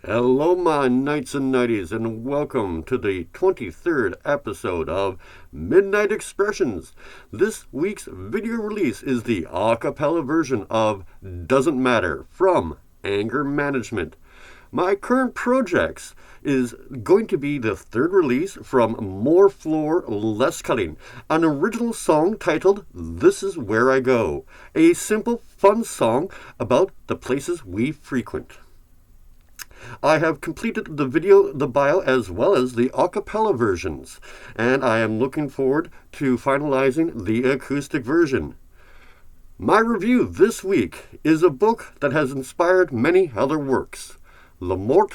Hello, my knights and knighties, and welcome to the 23rd episode of Midknight Expressions. This week's video release is the a cappella version of Doesn't Matter from Anger Management. My current projects is going to be the third release from More Floor, Less Cutting, an original song titled This Is Where I Go, a simple, fun song about the places we frequent. I have completed the video, the bio, as well as the a cappella versions, and I am looking forward to finalizing the acoustic version. My review this week is a book that has inspired many other works, Mort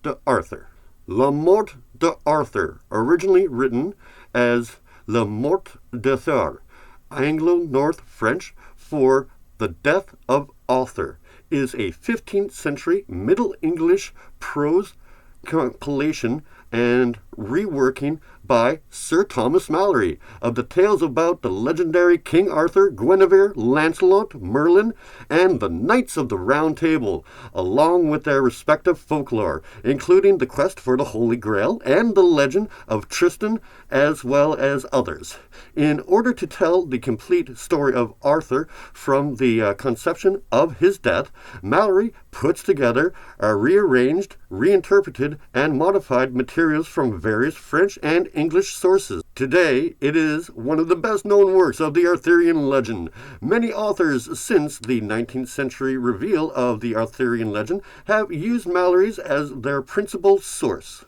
D'Arthur. Mort D'Arthur, originally written as Mort D'Arthur, Anglo-Norman French for the Death of Arthur, is a 15th century Middle English prose compilation and reworking by Sir Thomas Malory of the tales about the legendary King Arthur, Guinevere, Lancelot, Merlin, and the Knights of the Round Table, along with their respective folklore, including the quest for the Holy Grail and the legend of Tristan, as well as others. In order to tell the complete story of Arthur from the conception of his death, Malory puts together a rearranged, reinterpreted, and modified materials from various French and English sources. Today, it is one of the best-known works of the Arthurian legend. Many authors since the 19th century reveal of the Arthurian legend have used Malory's as their principal source.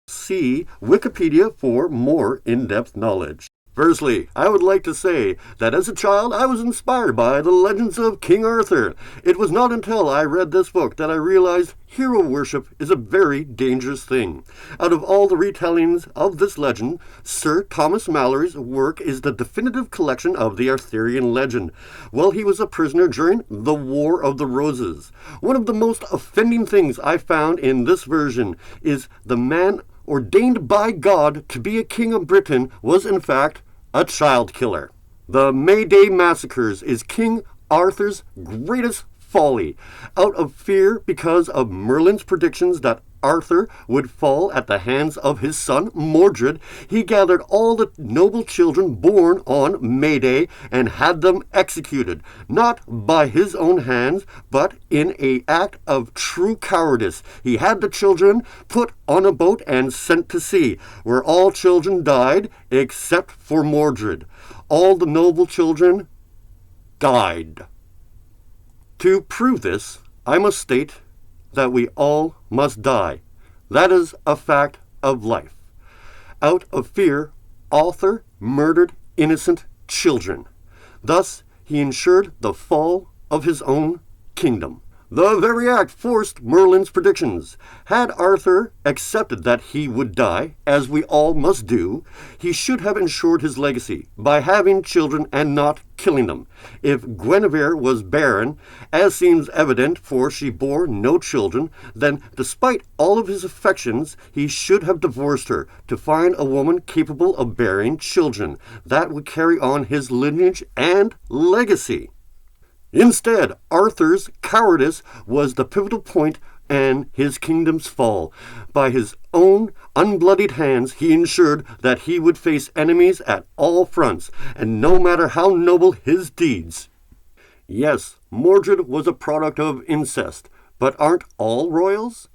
See Wikipedia for more in-depth knowledge. Firstly, I would like to say that as a child I was inspired by the legends of King Arthur. It was not until I read this book that I realized hero worship is a very dangerous thing. Out of all the retellings of this legend, Sir Thomas Malory's work is the definitive collection of the Arthurian legend, while he was a prisoner during the War of the Roses. One of the most offending things I found in this version is the man ordained by God to be a king of Britain was in fact a child killer. The May Day massacres is King Arthur's greatest folly. Out of fear because of Merlin's predictions that Arthur would fall at the hands of his son Mordred, he gathered all the noble children born on May Day and had them executed, not by his own hands, but in an act of true cowardice. He had the children put on a boat and sent to sea, where all children died except for Mordred. All the noble children died. To prove this, I must state that we all must die. That is a fact of life. Out of fear, Arthur murdered innocent children. Thus, he ensured the fall of his own kingdom. The very act forced Merlin's predictions. Had Arthur accepted that he would die, as we all must do, he should have ensured his legacy by having children and not killing them. If Guinevere was barren, as seems evident for she bore no children, then despite all of his affections, he should have divorced her to find a woman capable of bearing children that would carry on his lineage and legacy. Instead, Arthur's cowardice was the pivotal point and his kingdom's fall. By his own unbloodied hands, he ensured that he would face enemies at all fronts, and no matter how noble his deeds. Yes, Mordred was a product of incest, but aren't all royals?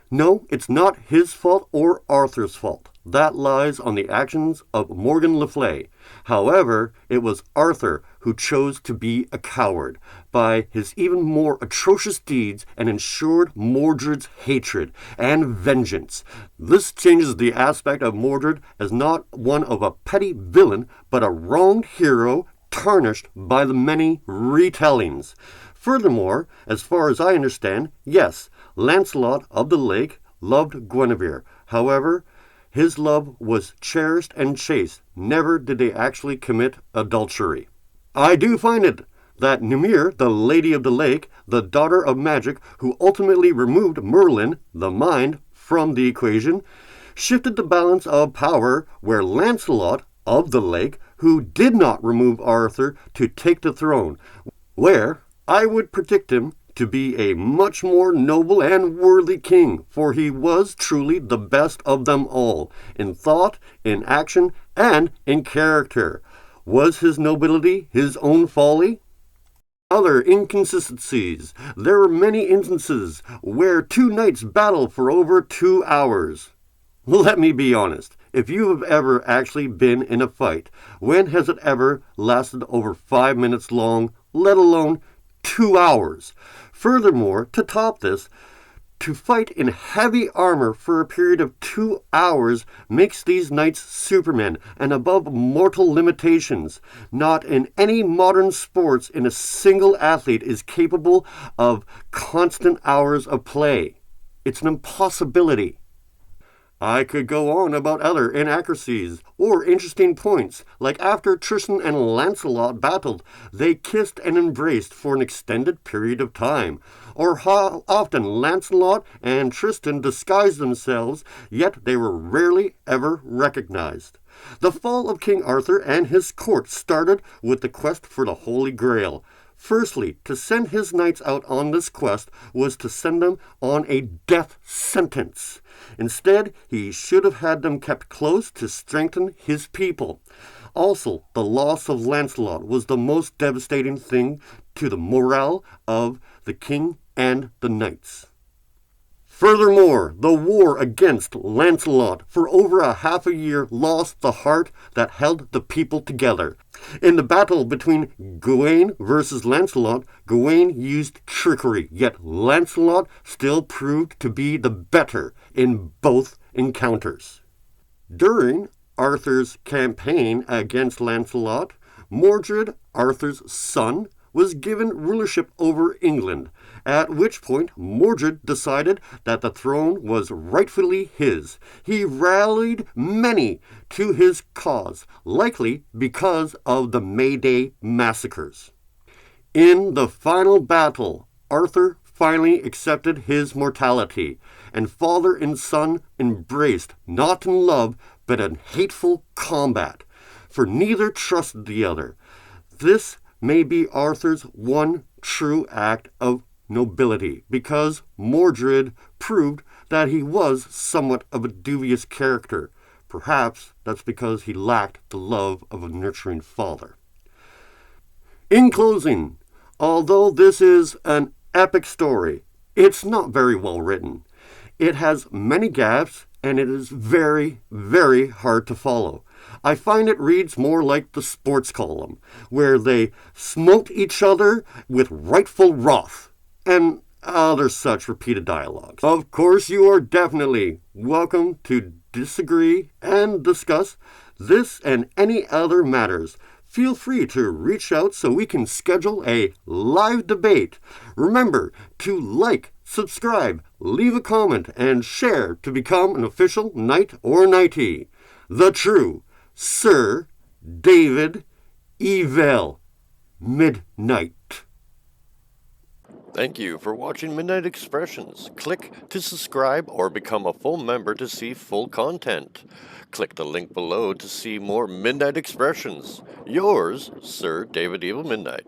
No, it's not his fault or Arthur's fault. That lies on the actions of Morgan Le Fay. However, it was Arthur who chose to be a coward by his even more atrocious deeds and ensured Mordred's hatred and vengeance. This changes the aspect of Mordred as not one of a petty villain, but a wronged hero tarnished by the many retellings. Furthermore, as far as I understand, yes, Lancelot of the Lake loved Guinevere. However, his love was cherished and chaste. Never did they actually commit adultery. I do find it that Guinevere, the Lady of the Lake, the daughter of magic, who ultimately removed Merlin, the mind, from the equation, shifted the balance of power where Lancelot of the Lake, who did not remove Arthur to take the throne, where I would predict him to be a much more noble and worthy king, for he was truly the best of them all, in thought, in action, and in character. Was his nobility his own folly? Other inconsistencies. There are many instances where two knights battle for over 2 hours. Let me be honest. If you have ever actually been in a fight, when has it ever lasted over 5 minutes long, let alone 2 hours? Furthermore, to top this, to fight in heavy armor for a period of 2 hours makes these knights supermen and above mortal limitations. Not in any modern sports in a single athlete is capable of constant hours of play. It's an impossibility. I could go on about other inaccuracies or interesting points, like after Tristan and Lancelot battled, they kissed and embraced for an extended period of time, or how often Lancelot and Tristan disguised themselves, yet they were rarely ever recognized. The fall of King Arthur and his court started with the quest for the Holy Grail. Firstly, to send his knights out on this quest was to send them on a death sentence. Instead, he should have had them kept close to strengthen his people. Also, the loss of Lancelot was the most devastating thing to the morale of the king and the knights. Furthermore, the war against Lancelot for over a half a year lost the heart that held the people together. In the battle between Gawain versus Lancelot, Gawain used trickery, yet Lancelot still proved to be the better in both encounters. During Arthur's campaign against Lancelot, Mordred, Arthur's son, was given rulership over England, at which point Mordred decided that the throne was rightfully his. He rallied many to his cause, likely because of the May Day massacres. In the final battle, Arthur finally accepted his mortality, and father and son embraced not in love but in hateful combat, for neither trusted the other. This may be Arthur's one true act of nobility, because Mordred proved that he was somewhat of a dubious character. Perhaps that's because he lacked the love of a nurturing father. In closing, although this is an epic story, it's not very well written. It has many gaps, and it is very, very hard to follow. I find it reads more like the sports column, where they smote each other with rightful wrath, and other such repeated dialogues. Of course, you are definitely welcome to disagree and discuss this and any other matters. Feel free to reach out so we can schedule a live debate. Remember to like, subscribe, leave a comment, and share to become an official knight or knightie. The true Sir David Evil Midknight. Thank you for watching Midknight Expressions. Click to subscribe or become a full member to see full content. Click the link below to see more Midknight Expressions. Yours, Sir David Evil Midknight.